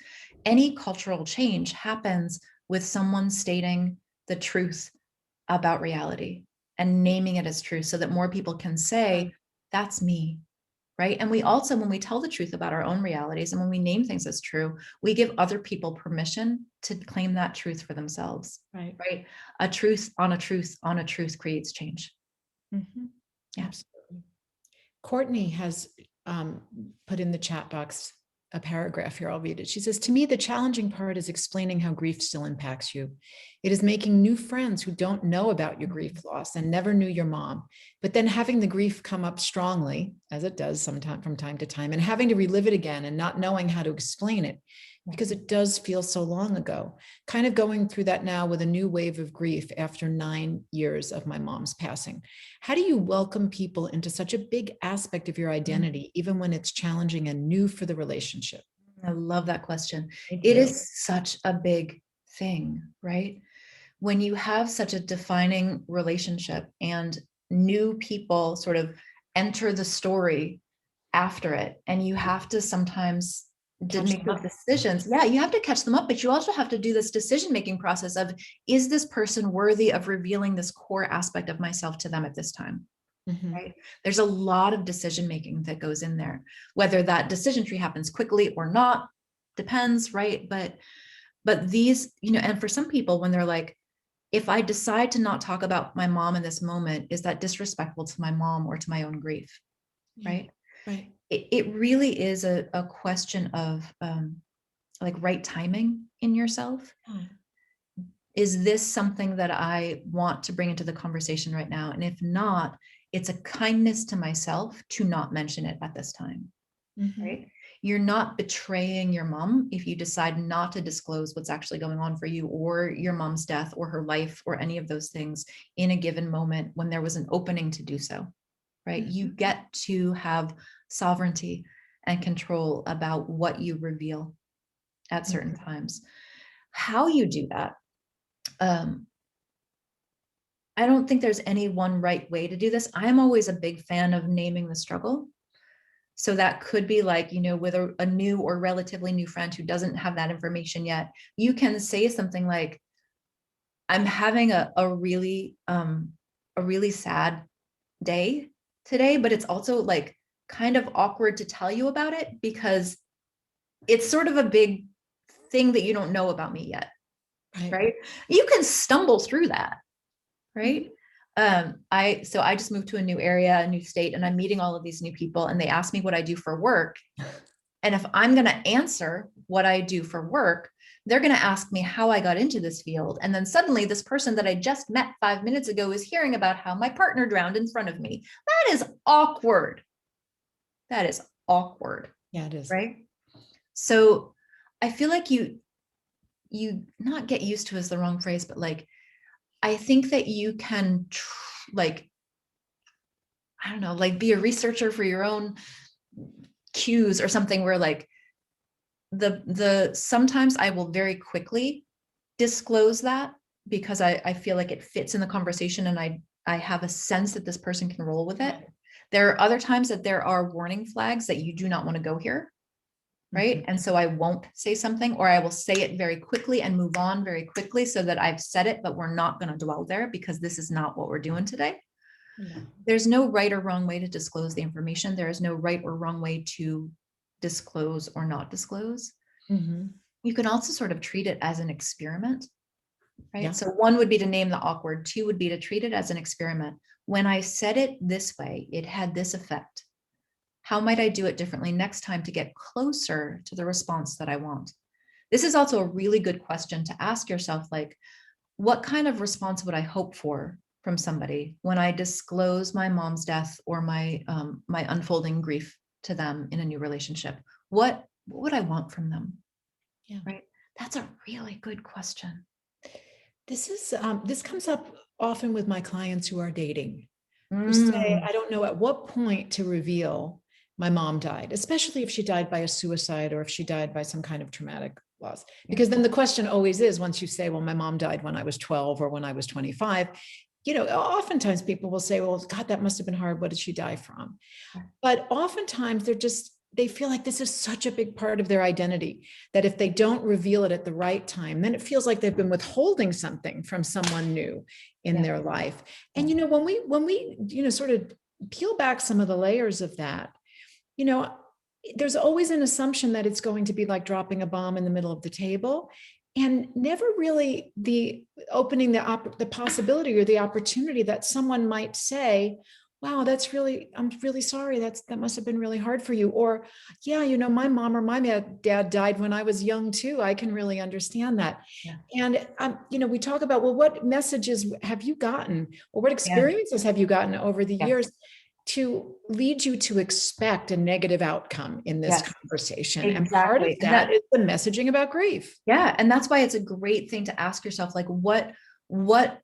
Any cultural change happens with someone stating the truth about reality and naming it as true so that more people can say, that's me, right? And we also, when we tell the truth about our own realities and when we name things as true, we give other people permission to claim that truth for themselves, right? A truth on a truth on a truth creates change. Mm-hmm. Yeah. Absolutely. Courtney has put in the chat box a paragraph here. I'll read it. She says, to me, the challenging part is explaining how grief still impacts you. It is making new friends who don't know about your grief loss and never knew your mom, but then having the grief come up strongly, as it does sometimes from time to time, and having to relive it again and not knowing how to explain it. because it does feel so long ago. Kind of going through that now with a new wave of grief after 9 years of my mom's passing. How do you welcome people into such a big aspect of your identity, even when it's challenging and new for the relationship? I love that question. Thank It you. is such a big thing, right? When you have such a defining relationship and new people sort of enter the story after it, and you have to sometimes Catch make them those up. decisions. Yeah, you have to catch them up, but you also have to do this decision-making process of, is this person worthy of revealing this core aspect of myself to them at this time? Mhm. Right? There's a lot of decision-making that goes in there. Whether that decision tree happens quickly or not, depends, right? But these, and for some people, when they're like, if I decide to not talk about my mom in this moment, is that disrespectful to my mom or to my own grief? Yeah. Right? Right. It really is a question of like right timing in yourself. Yeah. Is this something that I want to bring into the conversation right now? And if not, it's a kindness to myself to not mention it at this time. Mhm. Right? You're not betraying your mom if you decide not to disclose what's actually going on for you, or your mom's death or her life or any of those things in a given moment when there was an opening to do so. Right? You get to have sovereignty and control about what you reveal at certain times. How you do that, I don't think there's any one right way to do this. I'm always a big fan of naming the struggle. So that could be like, with a new or relatively new friend who doesn't have that information yet, you can say something like, I'm having a really sad day today, but it's also like kind of awkward to tell you about it because it's sort of a big thing that you don't know about me yet. Right? You can stumble through that. Right? I just moved to a new area, a new state, and I'm meeting all of these new people, and they ask me what I do for work. And if I'm going to answer what I do for work, they're going to ask me how I got into this field. And then suddenly this person that I just met 5 minutes ago is hearing about how my partner drowned in front of me. That is awkward. That is awkward. Yeah, it is. Right? So I feel like you not get used to is the wrong phrase, but like, I think that you can like, I don't know, like be a researcher for your own cues or something, where like sometimes I will very quickly disclose that because I feel like it fits in the conversation and I have a sense that this person can roll with it. There are other times that there are warning flags that you do not want to go here. Right. And so I won't say something, or I will say it very quickly and move on very quickly so that I've said it, but we're not going to dwell there because this is not what we're doing today. Yeah. There's no right or wrong way to disclose the information. There is no right or wrong way to disclose or not disclose. Mm-hmm. You can also sort of treat it as an experiment. Right. Yeah. So 1 would be to name the awkward. 2 would be to treat it as an experiment. When I said it this way, it had this effect. How might I do it differently next time to get closer to the response that I want? This is also a really good question to ask yourself, like, what kind of response would I hope for from somebody when I disclose my mom's death or my unfolding grief to them in a new relationship? What would I want from them? Yeah. Right. That's a really good question. This comes up often with my clients who are dating, who Mm. say, I don't know at what point to reveal my mom died, especially if she died by a suicide or if she died by some kind of traumatic loss. Because then the question always is, once you say, well, my mom died when I was 12 or when I was 25, oftentimes people will say, well, God, that must have been hard. What did she die from? But oftentimes they feel like this is such a big part of their identity that if they don't reveal it at the right time, then it feels like they've been withholding something from someone new in their life. And, when we sort of peel back some of the layers of that, there's always an assumption that it's going to be like dropping a bomb in the middle of the table, and never really the opening the possibility or the opportunity that someone might say, wow, I'm really sorry. That must have been really hard for you. Or, yeah, my mom or my dad died when I was young too. I can really understand that. Yeah. And, we talk about, well, what messages have you gotten or what experiences have you gotten over the years? to lead you to expect a negative outcome in this Yes, conversation. And exactly. part of And that is the messaging about grief. yeah. And that's why it's a great thing to ask yourself, like, what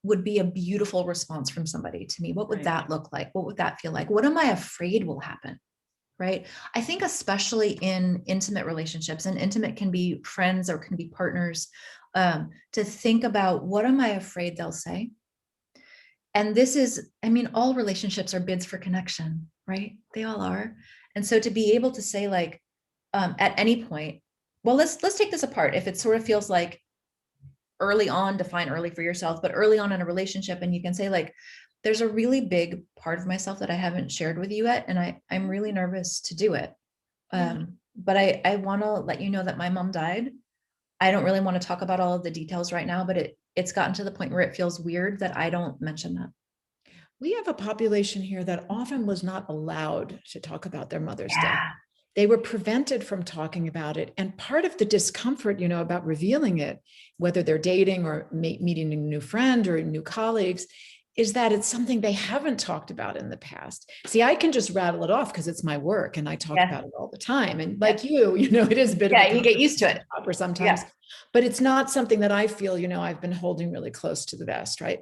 would be a beautiful response from somebody to me? What would Right. that look like? What would that feel like? What am I afraid will happen? Right. I think especially in intimate relationships, and intimate can be friends or can be partners, to think about, what am I afraid they'll say? And this is, I mean, all relationships are bids for connection, right? They all are. And so to be able to say, like, at any point, well, let's take this apart. If it sort of feels like early on, define early for yourself, but early on in a relationship, and you can say, like, there's a really big part of myself that I haven't shared with you yet, and I'm really nervous to do it. Yeah. But I want to let you know that my mom died. I don't really want to talk about all of the details right now, but it's gotten to the point where it feels weird that I don't mention that. We have a population here that often was not allowed to talk about their mother's death. Yeah. They were prevented from talking about it. And part of the discomfort, about revealing it, whether they're dating or meeting a new friend or new colleagues, is that it's something they haven't talked about in the past. See, I can just rattle it off because it's my work and I talk Yeah. about it all the time. And like you, it is a bit of a You get used to it. or sometimes, but it's not something that I feel, I've been holding really close to the vest, right?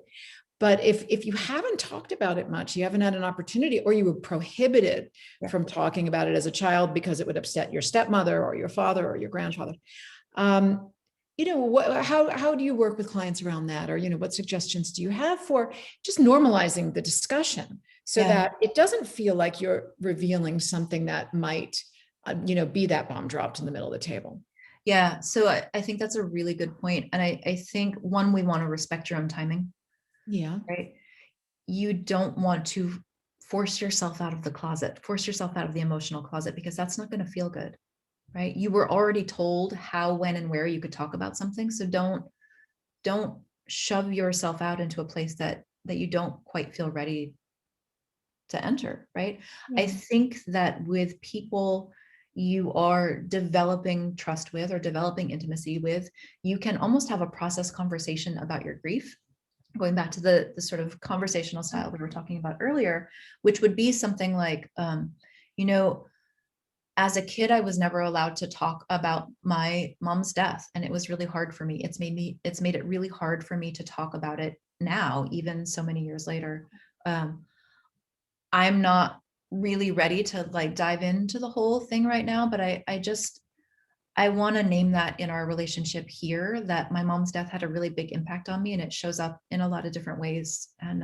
But if you haven't talked about it much, you haven't had an opportunity, or you were prohibited from talking about it as a child because it would upset your stepmother or your father or your grandfather. How do you work with clients around that? Or, what suggestions do you have for just normalizing the discussion so that it doesn't feel like you're revealing something that might, be that bomb dropped in the middle of the table? Yeah. So I think that's a really good point. And I think, one, we want to respect your own timing. Yeah. Right. You don't want to force yourself out of the closet, force yourself out of the emotional closet, because that's not going to feel good. Right. You were already told how, when, and where you could talk about something. So don't shove yourself out into a place that you don't quite feel ready to enter. Right. Yeah. I think that with people you are developing trust with or developing intimacy with, you can almost have a process conversation about your grief, going back to the sort of conversational style we were talking about earlier, which would be something like, as a kid, I was never allowed to talk about my mom's death. And it was really hard for me. It's made it really hard for me to talk about it now, even so many years later. I'm not really ready to like dive into the whole thing right now, but I want to name that in our relationship here, that my mom's death had a really big impact on me, and it shows up in a lot of different ways. And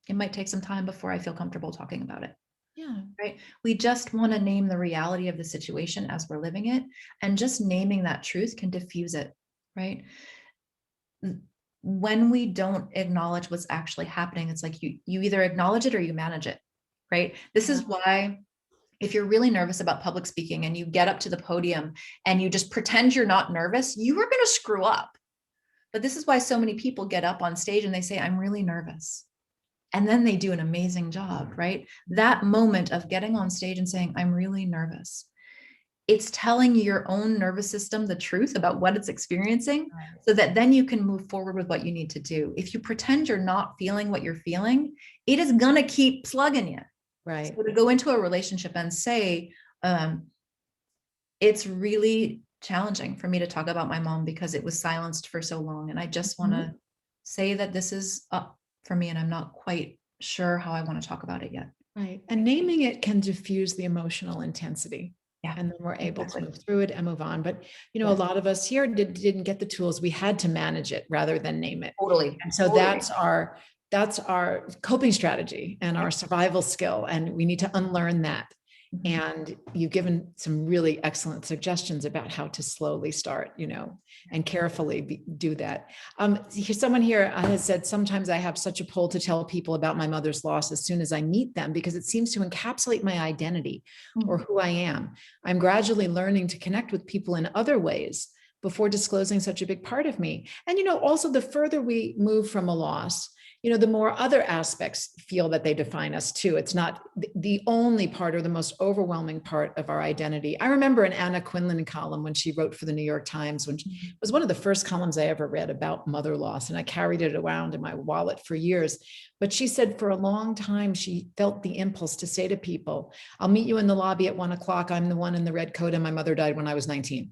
it might take some time before I feel comfortable talking about it. Yeah. Right. We just want to name the reality of the situation as we're living it. And just naming that truth can diffuse it. Right. When we don't acknowledge what's actually happening, it's like you either acknowledge it or you manage it. Right. This is why, if you're really nervous about public speaking and you get up to the podium and you just pretend you're not nervous, you are going to screw up. But this is why so many people get up on stage and they say, I'm really nervous. And then they do an amazing job, right? That moment of getting on stage and saying, I'm really nervous, it's telling your own nervous system the truth about what it's experiencing, so that then you can move forward with what you need to do. If you pretend you're not feeling what you're feeling, it is going to keep slugging you. Right. So to go into a relationship and say, it's really challenging for me to talk about my mom because it was silenced for so long. And I just want to say that this is up for me, and I'm not quite sure how I want to talk about it yet. Right. And naming it can diffuse the emotional intensity. Yeah. And then we're able to move through it and move on. But, a lot of us here didn't get the tools. We had to manage it rather than name it. Totally. And so that's our coping strategy and our survival skill. And we need to unlearn that. And you've given some really excellent suggestions about how to slowly start, and carefully do that. Someone here has said, sometimes I have such a pull to tell people about my mother's loss as soon as I meet them, because it seems to encapsulate my identity or who I am. I'm gradually learning to connect with people in other ways before disclosing such a big part of me. And, also the further we move from a loss, the more other aspects feel that they define us too. It's not the only part or the most overwhelming part of our identity. I remember an Anna Quinlan column when she wrote for the New York Times, it was one of the first columns I ever read about mother loss, and I carried it around in my wallet for years. But she said for a long time, she felt the impulse to say to people, I'll meet you in the lobby at 1:00. I'm the one in the red coat, and my mother died when I was 19.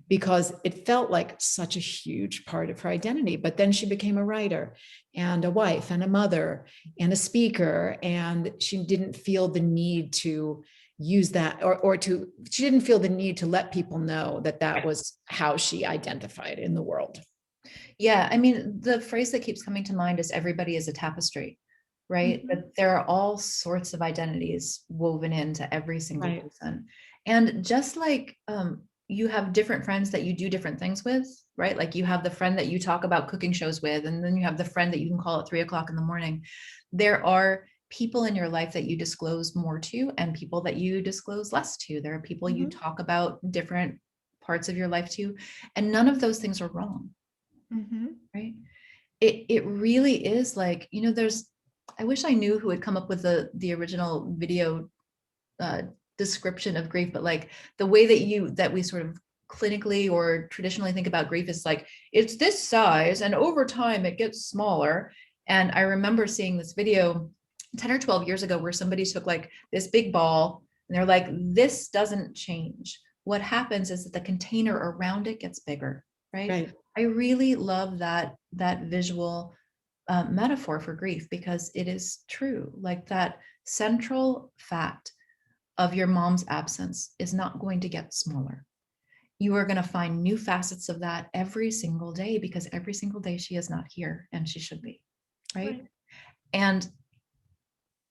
Because it felt like such a huge part of her identity. But then she became a writer and a wife and a mother and a speaker. And she didn't feel the need to use that she didn't feel the need to let people know that that was how she identified in the world. Yeah. I mean, the phrase that keeps coming to mind is everybody is a tapestry, right? Mm-hmm. But there are all sorts of identities woven into every single Right. person. And just like, you have different friends that you do different things with, right? Like you have the friend that you talk about cooking shows with, and then you have the friend that you can call at 3:00 in the morning. There are people in your life that you disclose more to and people that you disclose less to. There are people you talk about different parts of your life to, and none of those things are wrong, right? It really is like, I wish I knew who had come up with the original video description of grief, but like the way that we sort of clinically or traditionally think about grief is like, it's this size and over time it gets smaller. And I remember seeing this video 10 or 12 years ago where somebody took like this big ball and they're like, this doesn't change. What happens is that the container around it gets bigger, right? I really love that visual metaphor for grief, because it is true. Like that central fact of your mom's absence is not going to get smaller. You are going to find new facets of that every single day, because every single day she is not here and she should be, right? And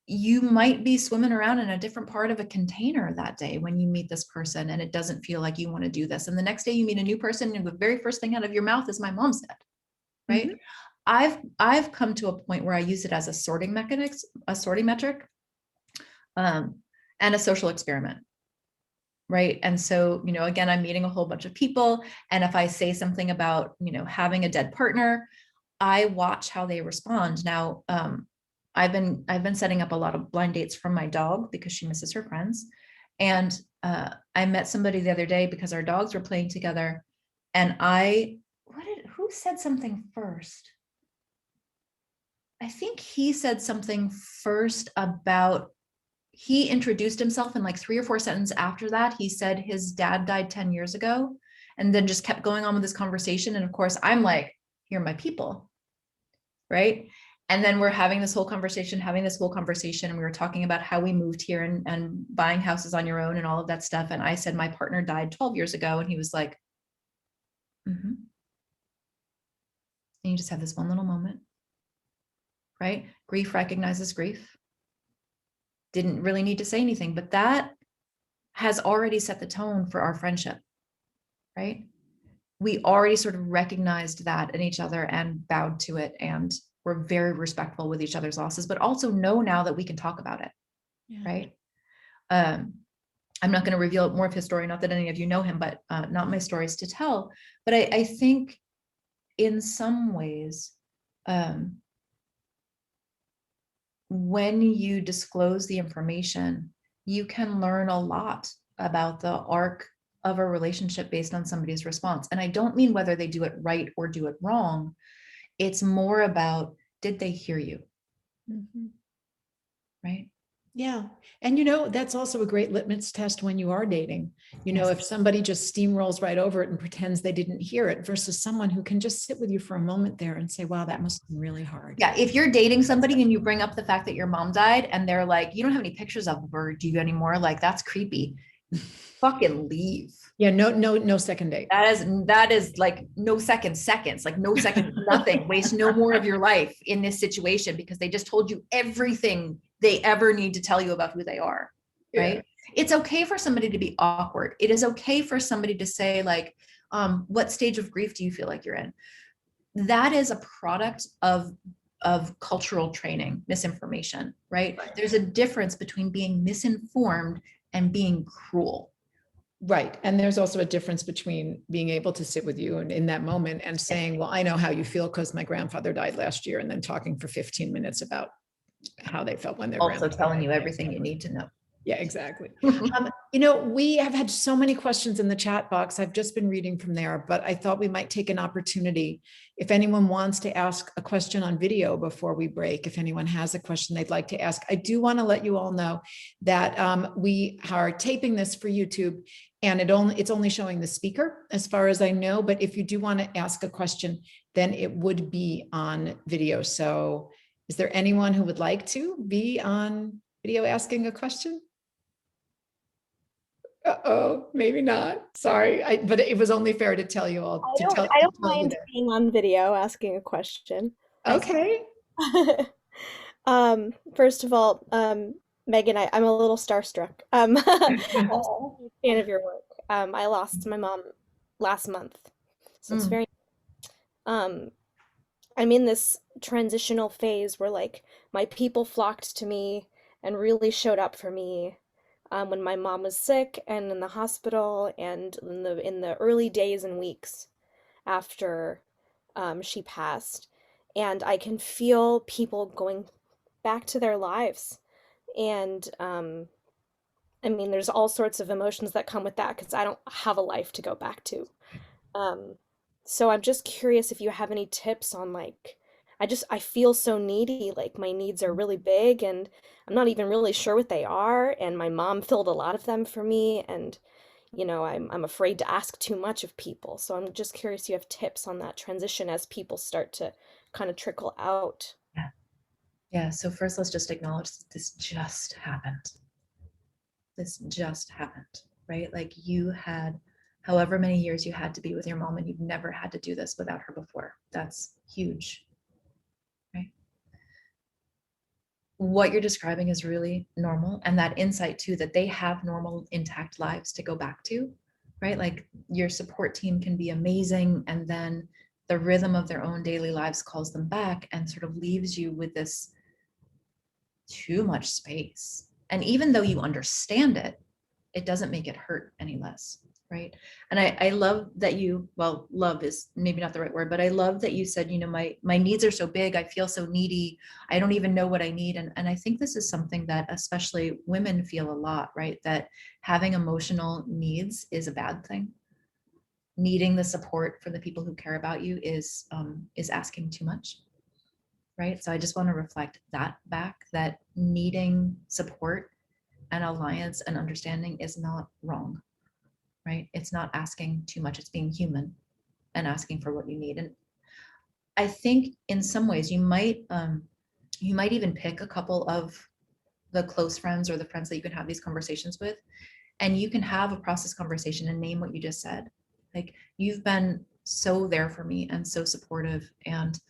you might be swimming around in a different part of a container that day when you meet this person and it doesn't feel like you want to do this. And the next day you meet a new person and the very first thing out of your mouth is my mom said, right? I've come to a point where I use it as a sorting metric, and a social experiment, right? And so, again, I'm meeting a whole bunch of people, and if I say something about, having a dead partner, I watch how they respond. Now, I've been setting up a lot of blind dates from my dog because she misses her friends, and I met somebody the other day because our dogs were playing together, and who said something first? I think he said something first about, he introduced himself, and like 3 or 4 sentences after that, he said his dad died 10 years ago, and then just kept going on with this conversation. And of course, I'm like, here are my people, right? And then we're having this whole conversation, and we were talking about how we moved here and buying houses on your own and all of that stuff. And I said, my partner died 12 years ago. And he was like, and you just have this one little moment, right? Grief recognizes grief. Didn't really need to say anything, but that has already set the tone for our friendship, right? We already sort of recognized that in each other and bowed to it, and we're very respectful with each other's losses, but also know now that we can talk about it, right? I'm not going to reveal more of his story, not that any of you know him, but not my stories to tell. But I think in some ways, when you disclose the information, you can learn a lot about the arc of a relationship based on somebody's response. And I don't mean whether they do it right or do it wrong. It's more about, did they hear you? Right? Yeah. And, that's also a great litmus test when you are dating. If somebody just steamrolls right over it and pretends they didn't hear it versus someone who can just sit with you for a moment there and say, wow, that must have been really hard. Yeah. If you're dating somebody and you bring up the fact that your mom died and they're like, you don't have any pictures of her, do you anymore? Like, that's creepy. Fucking leave. Yeah. No second date. That is like no seconds, like no second, nothing. Waste no more of your life in this situation because they just told you everything they ever need to tell you about who they are, right? Yeah. It's okay for somebody to be awkward. It is okay for somebody to say like, what stage of grief do you feel like you're in? That is a product of cultural training, misinformation, right? There's a difference between being misinformed and being cruel. Right. And there's also a difference between being able to sit with you and in that moment and saying, well, I know how you feel because my grandfather died last year, and then talking for 15 minutes about how they felt when their Also grandfather telling died. you everything you need to know. Yeah, exactly. We have had so many questions in the chat box. I've just been reading from there, but I thought we might take an opportunity. If anyone wants to ask a question on video before we break, if anyone has a question they'd like to ask, I do want to let you all know that we are taping this for YouTube, and it's only showing the speaker as far as I know. But if you do want to ask a question, then it would be on video. So is there anyone who would like to be on video asking a question? Uh-oh, maybe not. Sorry, but it was only fair to tell you all. I don't mind being on video asking a question. Okay. First of all, Megan, I'm a little starstruck. I'm a fan of your work. I lost my mom last month, so it's very. I'm in this transitional phase where like my people flocked to me and really showed up for me when my mom was sick and in the hospital and in the early days and weeks after she passed. And I can feel people going back to their lives. And I mean, there's all sorts of emotions that come with that because I don't have a life to go back to. Um, so I'm just curious if you have any tips on like, I feel so needy, like my needs are really big and I'm not even really sure what they are. And my mom filled a lot of them for me. And, I'm afraid to ask too much of people. So I'm just curious if you have tips on that transition as people start to kind of trickle out. Yeah. Yeah. So first, let's just acknowledge that this just happened. This just happened, right? Like you had however many years you had to be with your mom and you've never had to do this without her before. That's huge, right? What you're describing is really normal. And that insight too, that they have normal intact lives to go back to, right? Like your support team can be amazing. And then the rhythm of their own daily lives calls them back and sort of leaves you with this too much space. And even though you understand it, it doesn't make it hurt any less, right? And I love that love is maybe not the right word, but I love that you said, my needs are so big, I feel so needy, I don't even know what I need. And I think this is something that especially women feel a lot, right? That having emotional needs is a bad thing. Needing the support from the people who care about you is asking too much. Right. So I just want to reflect that back, that needing support and alliance and understanding is not wrong, right? It's not asking too much. It's being human and asking for what you need. And I think in some ways you might even pick a couple of the close friends or the friends that you can have these conversations with, and you can have a process conversation and name what you just said. Like, you've been so there for me and so supportive, and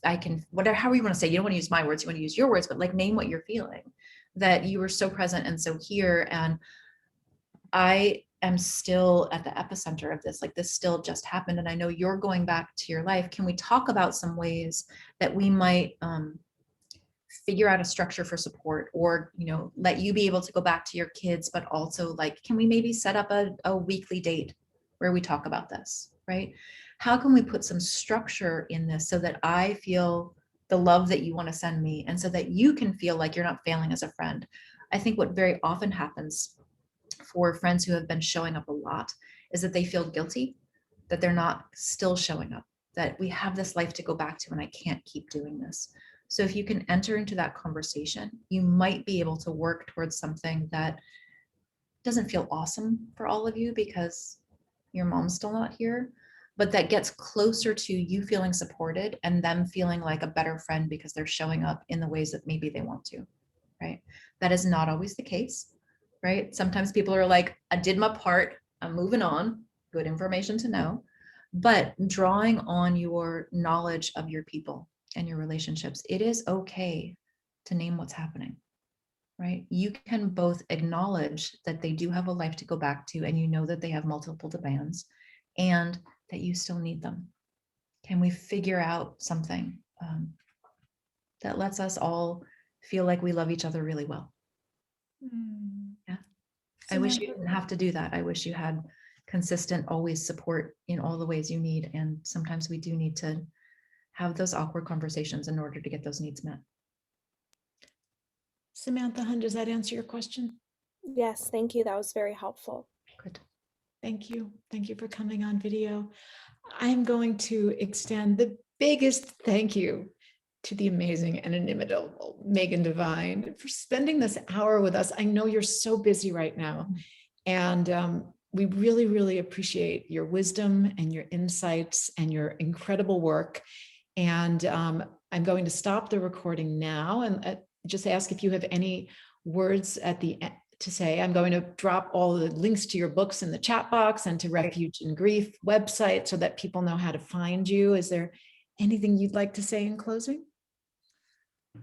I can, whatever, however you want to say, you don't want to use my words, you want to use your words, but like name what you're feeling, that you were so present and so here. And I am still at the epicenter of this, like this still just happened. And I know you're going back to your life. Can we talk about some ways that we might figure out a structure for support, or, let you be able to go back to your kids, but also like, can we maybe set up a weekly date where we talk about this, right? How can we put some structure in this so that I feel the love that you want to send me, and so that you can feel like you're not failing as a friend? I think what very often happens for friends who have been showing up a lot is that they feel guilty that they're not still showing up, that we have this life to go back to and I can't keep doing this. So if you can enter into that conversation, you might be able to work towards something that doesn't feel awesome for all of you because your mom's still not here, but that gets closer to you feeling supported and them feeling like a better friend because they're showing up in the ways that maybe they want to, right? That is not always the case, right? Sometimes people are like, I did my part, I'm moving on, good information to know. But drawing on your knowledge of your people and your relationships, it is okay to name what's happening, right? You can both acknowledge that they do have a life to go back to, and you know that they have multiple demands, and that you still need them. Can we figure out something that lets us all feel like we love each other really well? Yeah. I wish you Samantha? didn't have to do that. I wish you had consistent, always support in all the ways you need. And sometimes we do need to have those awkward conversations in order to get those needs met. Samantha Hun, does that answer your question? Yes, thank you. That was very helpful. Good. Thank you. Thank you for coming on video. I'm going to extend the biggest thank you to the amazing and inimitable Megan Devine for spending this hour with us. I know you're so busy right now, and we really, really appreciate your wisdom and your insights and your incredible work. And I'm going to stop the recording now and just ask if you have any words at the end to say. I'm going to drop all the links to your books in the chat box and to Refuge and Grief website so that people know how to find you. Is there anything you'd like to say in closing?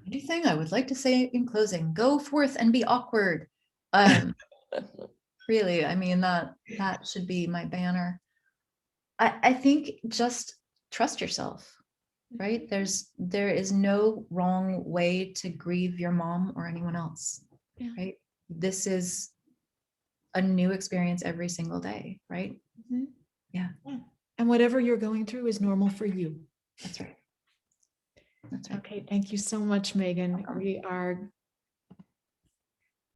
Anything I would like to say in closing, go forth and be awkward. Really, I mean, that should be my banner. I think just trust yourself, right? There is no wrong way to grieve your mom or anyone else, Yeah. right? This is a new experience every single day, right? Mhm. Yeah. And whatever you're going through is normal for you. That's right. That's right. Okay, thank you so much, Megan. We are